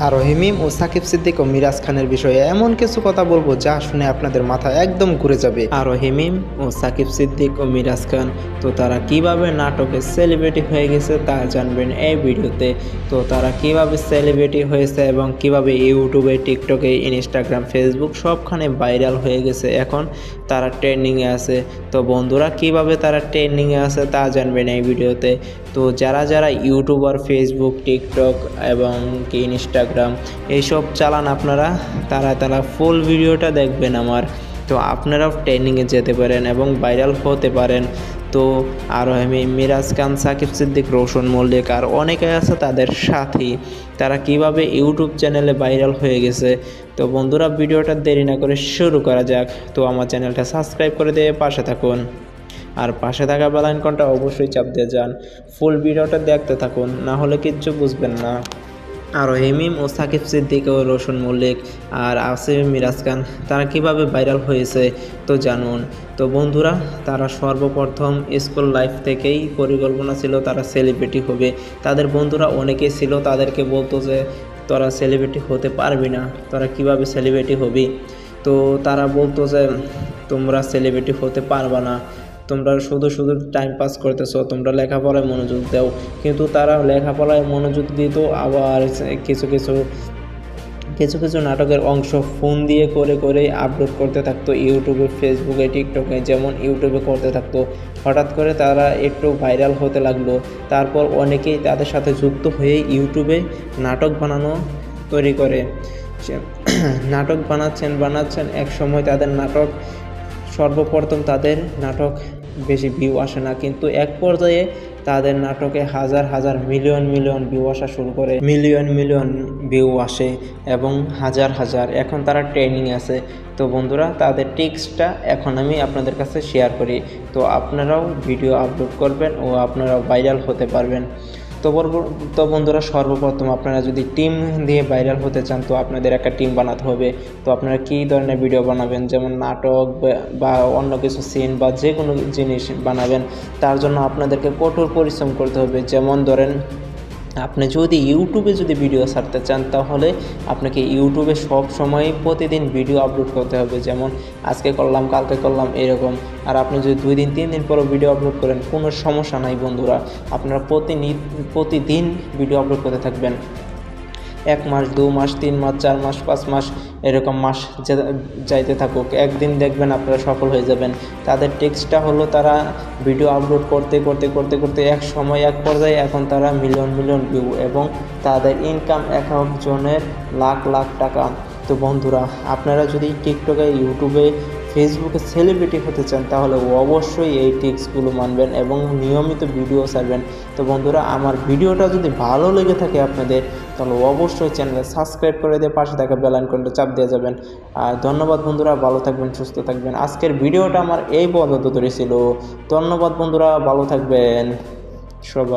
আর হিমিম ও সাকিব সিদ্দিক ও মিরাজ খানের বিষয়ে এমন কিছু কথা বলবো যা শুনে আপনাদের মাথা একদম ঘুরে যাবে। আর হিমিম ও সাকিব সিদ্দিক ও মিরাজ খান তো তারা কিভাবে নাটকে সেলিব্রিটি হয়ে গেছে তা জানবেন এই ভিডিওতে। তো তারা কিভাবে সেলিব্রিটি হয়েছে এবং কিভাবে ইউটিউবে, টিকটকে, ইনস্টাগ্রাম, ফেসবুক সবখানে ভাইরাল হয়ে গেছে, এখন তারা ট্রেন্ডিংয়ে আছে। তো বন্ধুরা কিভাবে তারা ট্রেন্ডিংয়ে আছে তা জানবেন এই ভিডিওতে। তো যারা যারা ইউটিউবার, ফেসবুক, টিকটক এবং কি ইনস্টাগ্রাম এইসব চালান আপনারা, তারা ফুল ভিডিওটা দেখবেন আমার। তো আপনারাও ট্রেন্ডিংয়ে যেতে পারেন এবং ভাইরাল হতে পারেন। তো আরও আমি মিরাজ খান, সাকিব সিদ্দিক, রোশন মল্লিক আর অনেকে আছে তাদের সাথী, তারা কিভাবে ইউটিউব চ্যানেলে ভাইরাল হয়ে গেছে। তো বন্ধুরা ভিডিওটা দেরি না করে শুরু করা যাক। তো আমার চ্যানেলটা সাবস্ক্রাইব করে দিয়ে পাশে থাকুন, আর পাশে থাকা বেল আইকনটা অবশ্যই চাপ দিয়ে যান। ফুল ভিডিওটা দেখতে থাকুন, না হলে কিচ্ছু বুঝবেন না। আর হিমিম ও সাকিব সিদ্দিক ও রোশন মল্লিক আর আছে মিরাজ খান, তারা কিভাবে ভাইরাল হয়েছে তো জানুন। তো বন্ধুরা তারা সর্বপ্রথম স্কুল লাইফ থেকেই পরিকল্পনা ছিল তারা সেলিব্রিটি হবে। তাদের বন্ধুরা অনেকেই ছিল, তাদেরকে বলতো যে তোরা সেলিব্রিটি হতে পারবি না, তোরা কিভাবে সেলিব্রিটি হবি। তো তারা বলতো যে তোমরা সেলিব্রিটি হতে পারবা না, তোমরা শুধু শুধু টাইম পাস করতেছো, তোমরা লেখাপড়ায় মনোযোগ দাও। কিন্তু তারা লেখাপড়ায় মনোযোগ দিত, আবার কিছু কিছু কিছু কিছু নাটকের অংশ ফোন দিয়ে করে করে আপলোড করতে থাকতো ইউটিউবে, ফেসবুকে, টিকটকে। যেমন ইউটিউবে করতে থাকতো, হঠাৎ করে তারা একটু ভাইরাল হতে লাগলো। তারপর অনেকেই তাদের সাথে যুক্ত হয়ে ইউটিউবে নাটক বানানো তৈরি করে। নাটক বানাচ্ছেন এক সময় তাদের নাটক, সর্বপ্রথম তাদের নাটক বেশি ভিউ আসে না, কিন্তু এক পর্যায়ে তাদের নাটকে হাজার হাজার মিলিয়ন মিলিয়ন ভিউ আসা শুরু করে, মিলিয়ন মিলিয়ন ভিউ আসে এবং হাজার হাজার। এখন তারা ট্রেনিং আছে। তো বন্ধুরা তাদের টিপসটা এখন আমি আপনাদের কাছে শেয়ার করি। তো আপনারাও ভিডিও আপলোড করবেন ও আপনারাও ভাইরাল হতে পারবেন। তো বন্ধুরা সর্বপ্রথম আপনারা যদি টিম দিয়ে ভাইরাল হতে চান, তো আপনাদের একটা টিম বানাতে হবে। তো আপনারা কী ধরনের ভিডিও বানাবেন, যেমন নাটক বা অন্য কিছু সিন বা যে কোনো জিনিস বানাবেন, তার জন্য আপনাদেরকে কঠোর পরিশ্রম করতে হবে। যেমন ধরেন আপনি যদি ইউটিউবে ভিডিও ছাড়তে চান, তাহলে আপনাকে ইউটিউবে সব সময় প্রতিদিন ভিডিও আপলোড করতে হবে। যেমন আজকে করলাম, কালকে করলাম, এরকম। আর আপনি যদি 2 দিন 3 দিন পরও ভিডিও আপলোড করেন, কোনো সমস্যা নাই বন্ধুরা। আপনারা প্রতিদিন ভিডিও আপলোড করতে থাকবেন। 1 মাস, 2 মাস, 3 মাস, 4 মাস, 5 মাস, এরকম মাস যাইতে থাকুক, একদিন দেখবেন আপনারা সফল হয়ে যাবেন। তাদের টেক্সটটা হলো তারা ভিডিও আপলোড করতে করতে করতে করতে এক সময় এক পর্যায়ে এখন তারা মিলিয়ন মিলিয়ন ভিউ এবং তাদের ইনকাম এক একজনের লাখ লাখ টাকা। তো বন্ধুরা আপনারা যদি টিকটকে, ইউটিউবে, ফেসবুকে সেলিব্রিটি হতে চান, তাহলে অবশ্যই এই টিপসগুলো মানবেন এবং নিয়মিত ভিডিও ছাড়বেন। তো বন্ধুরা আমার ভিডিওটা যদি ভালো লেগে থাকে আপনাদের, তাহলে অবশ্যই চ্যানেলে সাবস্ক্রাইব করে দিয়ে পাশে থাকা বেল আইকনটা চাপ দিয়ে যাবেন। আর ধন্যবাদ বন্ধুরা, ভালো থাকবেন, সুস্থ থাকবেন। আজকের ভিডিওটা আমার এই পর্যন্ত ছিল। ধন্যবাদ বন্ধুরা, ভালো থাকবেন সবাই।